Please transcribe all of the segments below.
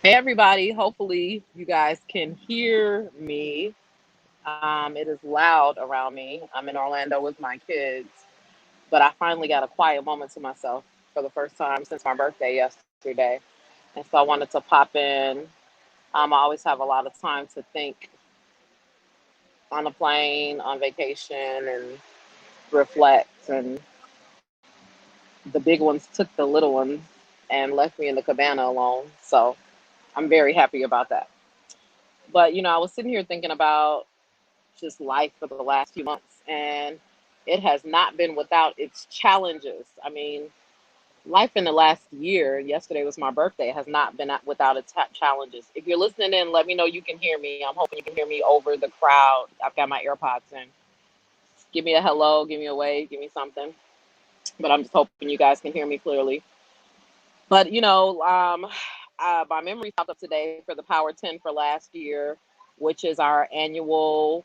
Hey everybody, hopefully you guys can hear me. It is loud around me. I'm in Orlando with my kids, but I finally got a quiet moment to myself for the first time since my birthday yesterday. And so I wanted to pop in. I always have a lot of time to think on a plane, on vacation, and reflect. And the big ones took the little ones and left me in the cabana alone. So I'm very happy about that. But, I was sitting here thinking about just life for the last few months, and it has not been without its challenges. I mean, life in the last year, yesterday was my birthday, has not been without its challenges. If you're listening in, let me know you can hear me. I'm hoping you can hear me over the crowd. I've got my AirPods in. Give me a hello, give me a wave, give me something. But I'm just hoping you guys can hear me clearly. But, my memory popped up today for the Power 10 for last year, which is our annual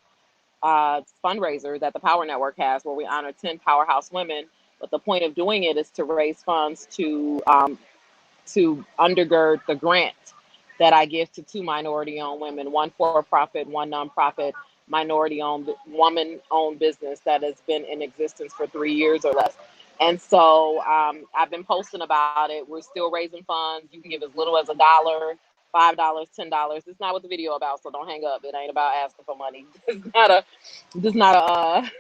fundraiser that the Power Network has, where we honor 10 powerhouse women. But the point of doing it is to raise funds to undergird the grant that I give to two minority-owned women, one for-profit, one nonprofit, minority-owned, woman-owned business that has been in existence for 3 years or less. And so I've been posting about it. We're still raising funds. You can give as little as $1, $5, $10. It's not what the video about, so don't hang up. It ain't about asking for money. This not a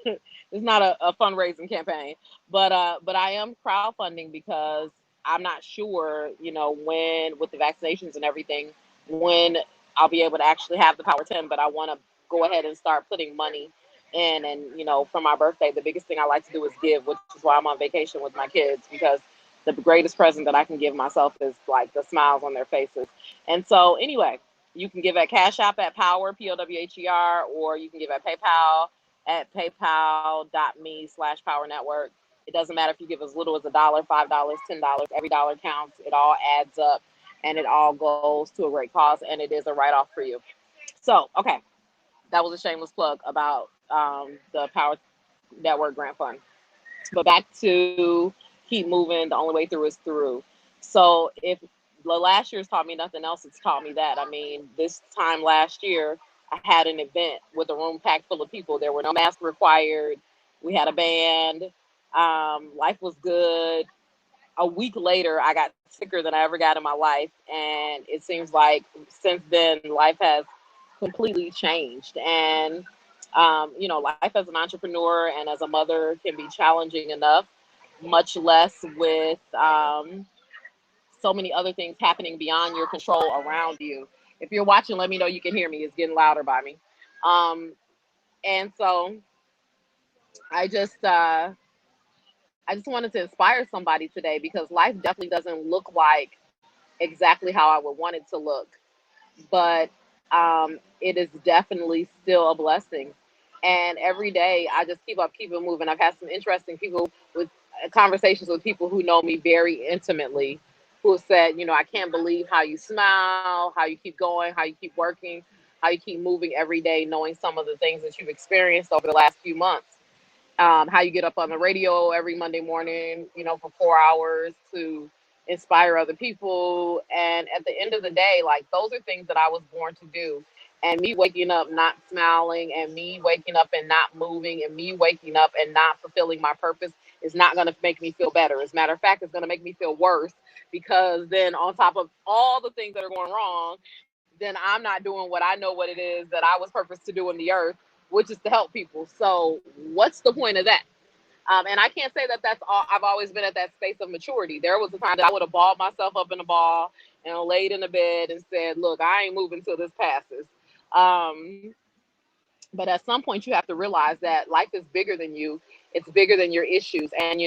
it's not a fundraising campaign. But I am crowdfunding because I'm not sure, when with the vaccinations and everything, when I'll be able to actually have the Power 10. But I want to go ahead and start putting money in. And for my birthday, the biggest thing I like to do is give, which is why I'm on vacation with my kids, because the greatest present that I can give myself is like the smiles on their faces. And so anyway, you can give at Cash App at Power, POWHER, or you can give at PayPal at paypal.me/Power Network. It doesn't matter if you give as little as $1, $5, $10. Every dollar counts. It all adds up, and it all goes to a great cause, and it is a write-off for you. So, okay, that was a shameless plug about the Power Network Grant Fund. But back to keep moving. The only way through is through. So if the last year's taught me nothing else, it's taught me that. I mean, this time last year, I had an event with a room packed full of people. There were no masks required. We had a band. Life was good. A week later, I got sicker than I ever got in my life. And it seems like since then, life has completely changed. And, life as an entrepreneur and as a mother can be challenging enough, much less with so many other things happening beyond your control around you. If you're watching, let me know you can hear me. It's getting louder by me. Um, and so I just, uh, I just wanted to inspire somebody today because life definitely doesn't look like exactly how I would want it to look, but it is definitely still a blessing. And every day I just keep it moving. I've had some interesting people with conversations with people who know me very intimately, who have said, I can't believe how you smile, how you keep going, how you keep working, how you keep moving every day, knowing some of the things that you've experienced over the last few months. How you get up on the radio every Monday morning, for 4 hours to inspire other people. And at the end of the day, like those are things that I was born to do. And me waking up not smiling, and me waking up and not moving, and me waking up and not fulfilling my purpose is not going to make me feel better. As a matter of fact, it's going to make me feel worse, because then on top of all the things that are going wrong, then I'm not doing what I know what it is that I was purposed to do in the earth, which is to help people. So what's the point of that? And I can't say that that's all. I've always been at that space of maturity. There was a time that I would have balled myself up in a ball and laid in the bed and said, look, I ain't moving till this passes. Um, but at some point, you have to realize that life is bigger than you. It's bigger than your issues. And,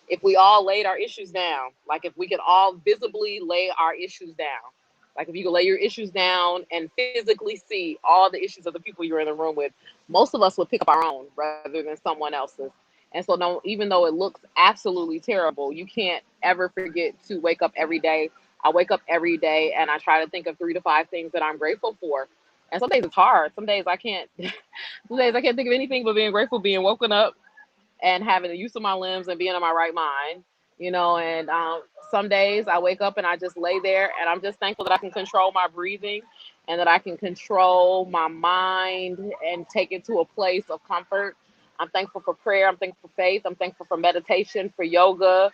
if we all laid our issues down, like if we could all visibly lay our issues down, like if you could lay your issues down and physically see all the issues of the people you're in the room with, most of us would pick up our own rather than someone else's. And so, no, even though it looks absolutely terrible, you can't ever forget to wake up every day. I wake up every day and I try to think of 3 to 5 things that I'm grateful for. And some days it's hard. Some days I can't. Some days I can't think of anything but being grateful, being woken up and having the use of my limbs and being in my right mind. And some days I wake up and I just lay there and I'm just thankful that I can control my breathing and that I can control my mind and take it to a place of comfort. I'm thankful for prayer. I'm thankful for faith. I'm thankful for meditation, for yoga.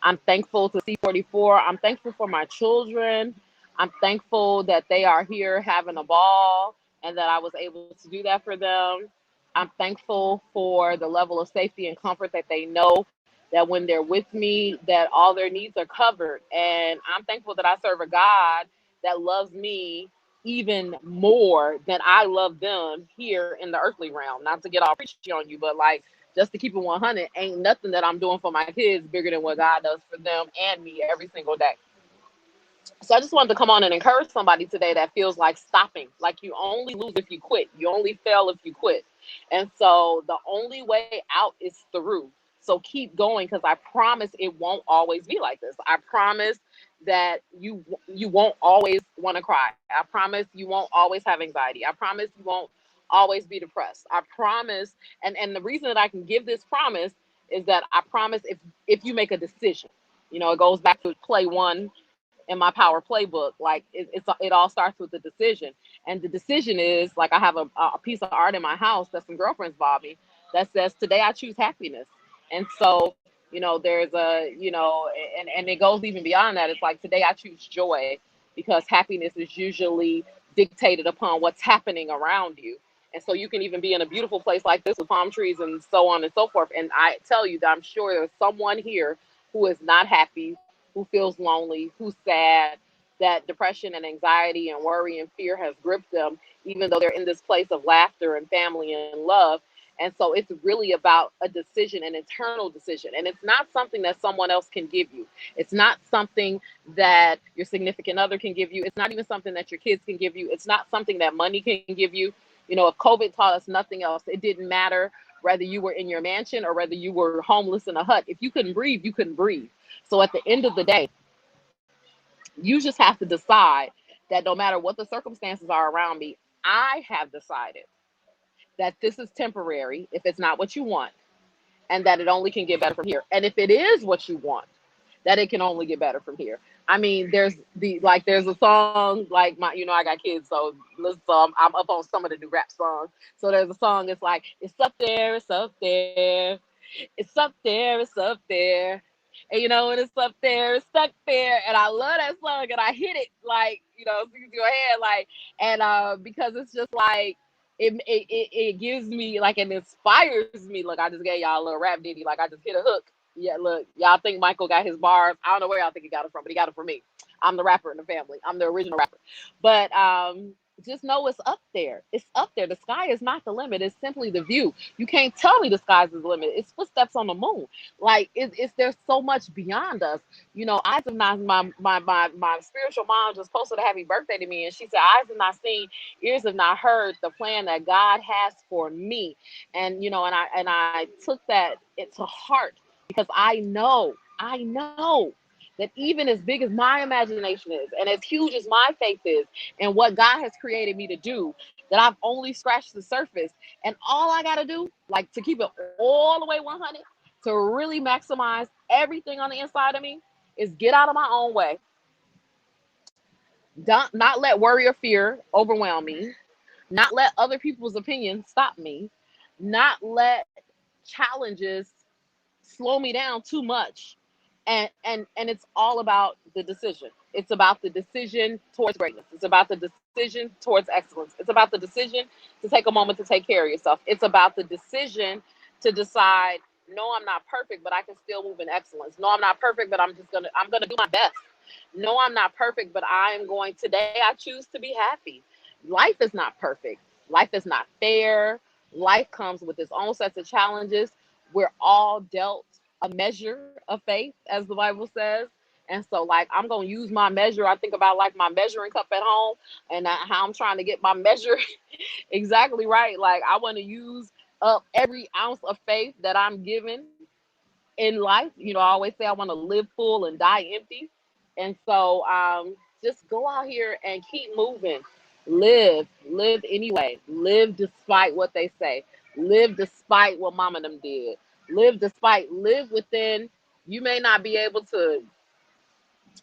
I'm thankful to C44. I'm thankful for my children. I'm thankful that they are here having a ball and that I was able to do that for them. I'm thankful for the level of safety and comfort that they know that when they're with me, that all their needs are covered. And I'm thankful that I serve a God that loves me even more than I love them here in the earthly realm. Not to get all preachy on you, but like just to keep it 100, ain't nothing that I'm doing for my kids bigger than what God does for them and me every single day. So I just wanted to come on and encourage somebody today that feels like stopping, like you only lose if you quit. You only fail if you quit. And so the only way out is through. So keep going, because I promise it won't always be like this. I promise that you won't always want to cry. I promise you won't always have anxiety. I promise you won't always be depressed. I promise, and the reason that I can give this promise is that I promise if you make a decision. It goes back to play one in my power playbook. Like it all starts with the decision, and the decision is like I have a piece of art in my house that some girlfriends bought me that says today I choose happiness. And so there's and it goes even beyond that. It's like today I choose joy, because happiness is usually dictated upon what's happening around you. And so you can even be in a beautiful place like this with palm trees and so on and so forth, and I tell you that I'm sure there's someone here who is not happy, who feels lonely, who's sad, that depression and anxiety and worry and fear has gripped them, even though they're in this place of laughter and family and love. And so it's really about a decision, an internal decision. And it's not something that someone else can give you. It's not something that your significant other can give you. It's not even something that your kids can give you. It's not something that money can give you. If COVID taught us nothing else, it didn't matter whether you were in your mansion or whether you were homeless in a hut. If you couldn't breathe, you couldn't breathe. So at the end of the day, you just have to decide that no matter what the circumstances are around me, I have decided that this is temporary if it's not what you want, and that it only can get better from here. And if it is what you want, that it can only get better from here. I mean, there's a song like I got kids, so listen, so I'm up on some of the new rap songs. So there's a song, it's like, it's up there, it's up there. It's up there, it's up there. And when it's up there, it's stuck there. And I love that song, and I hit it like, through your head, like, and because it's just like it gives me like, it inspires me. Look, I just gave y'all a little rap ditty, like I just hit a hook. Yeah, look, y'all think Michael got his bars. I don't know where y'all think he got it from, but he got it from me. I'm the rapper in the family. I'm the original rapper. But just know it's up there. It's up there. The sky is not the limit. It's simply the view. You can't tell me the sky's the limit. It's footsteps on the moon. Like it's there's so much beyond us. Eyes have not. My spiritual mom just posted a happy birthday to me, and she said, "Eyes have not seen, ears have not heard the plan that God has for me." And I took that to heart, because I know that even as big as my imagination is, and as huge as my faith is, and what God has created me to do, that I've only scratched the surface. And all I got to do, like to keep it all the way 100, to really maximize everything on the inside of me, is get out of my own way. Not let worry or fear overwhelm me. Not let other people's opinions stop me. Not let challenges slow me down too much. And it's all about the decision. It's about the decision towards greatness. It's about the decision towards excellence. It's about the decision to take a moment to take care of yourself. It's about the decision to decide, no, I'm not perfect, but I can still move in excellence. No, I'm not perfect, but I'm gonna do my best. No, I'm not perfect, but today I choose to be happy. Life is not perfect. Life is not fair. Life comes with its own sets of challenges. We're all dealt a measure of faith, as the Bible says. And so, like, I'm going to use my measure. I think about, like, my measuring cup at home, and how I'm trying to get my measure exactly right. Like, I want to use up every ounce of faith that I'm given in life. I always say I want to live full and die empty. And so, just go out here and keep moving. Live anyway. Live despite what they say. Live despite what mama them did. Live within You may not be able to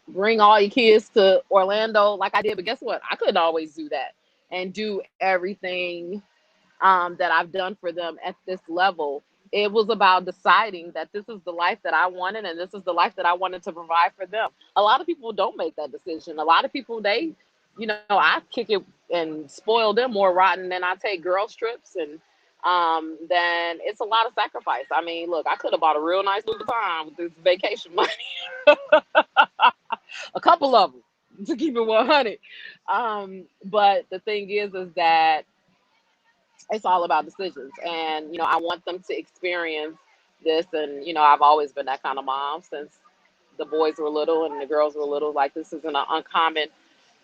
bring all your kids to Orlando like I did, but guess what? I couldn't always do that and do everything that I've done for them at this level. It was about deciding that this is the life that I wanted and this is the life that I wanted to provide for them. A lot of people don't make that decision. A lot of people, I kick it and spoil them more rotten than I take girls trips, and then it's a lot of sacrifice. I mean, look, I could have bought a real nice Louis Vuitton with this vacation money, a couple of them to keep it 100. But the thing is that it's all about decisions, and I want them to experience this. And I've always been that kind of mom since the boys were little and the girls were little. Like, this isn't an uncommon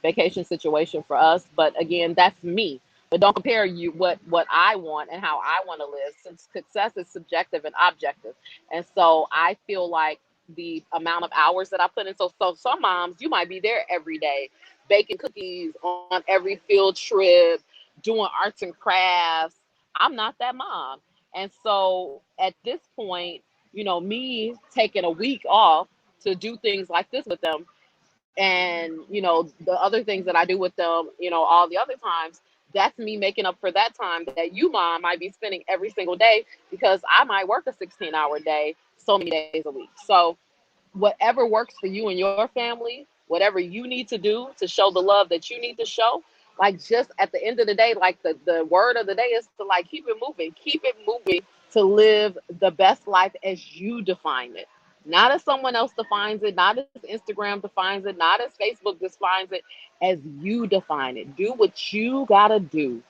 vacation situation for us. But again, that's me. But don't compare you what I want and how I want to live, since success is subjective and objective. And so I feel like the amount of hours that I put in. So some moms, you might be there every day, baking cookies on every field trip, doing arts and crafts. I'm not that mom. And so at this point, me taking a week off to do things like this with them, and the other things that I do with them, all the other times, that's me making up for that time that you, mom, might be spending every single day, because I might work a 16-hour day so many days a week. So whatever works for you and your family, whatever you need to do to show the love that you need to show, like, just at the end of the day, like, the word of the day is to, like, keep it moving, to live the best life as you define it. Not as someone else defines it, not as Instagram defines it, not as Facebook defines it, as you define it. Do what you gotta do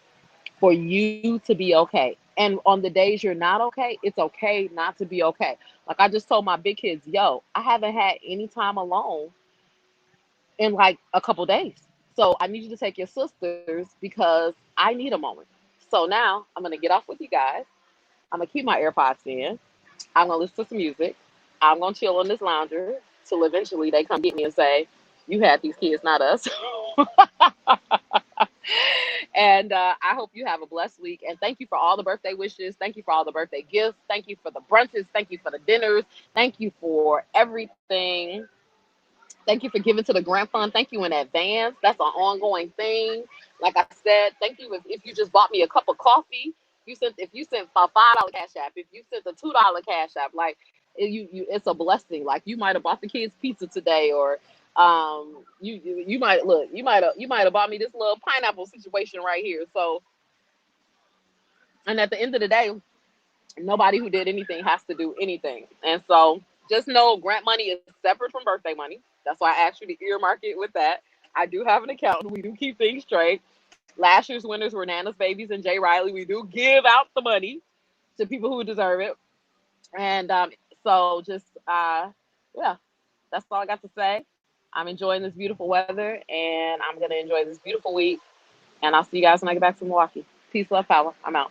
for you to be okay. And on the days you're not okay, it's okay not to be okay. Like, I just told my big kids, yo, I haven't had any time alone in like a couple days. So I need you to take your sisters because I need a moment. So now I'm gonna get off with you guys. I'm gonna keep my AirPods in. I'm gonna listen to some music. I'm gonna chill on this lounger till eventually they come get me and say, "You had these kids, not us." And I hope you have a blessed week. And thank you for all the birthday wishes. Thank you for all the birthday gifts. Thank you for the brunches. Thank you for the dinners. Thank you for everything. Thank you for giving to the grant fund. Thank you in advance. That's an ongoing thing. Like I said, thank you if you just bought me a cup of coffee. If you sent a $5 cash app, if you sent a $2 cash app, like, it's a blessing. Like, you might have bought the kids pizza today, or you might look, you might have bought me this little pineapple situation right here. So, and at the end of the day, nobody who did anything has to do anything. And so just know grant money is separate from birthday money. That's why I asked you to earmark it with that. I do have an account. We do keep things straight. Last year's winners were Nana's Babies and Jay Riley. We do give out the money to people who deserve it. And so just, yeah, that's all I got to say. I'm enjoying this beautiful weather, and I'm going to enjoy this beautiful week. And I'll see you guys when I get back to Milwaukee. Peace, love, power. I'm out.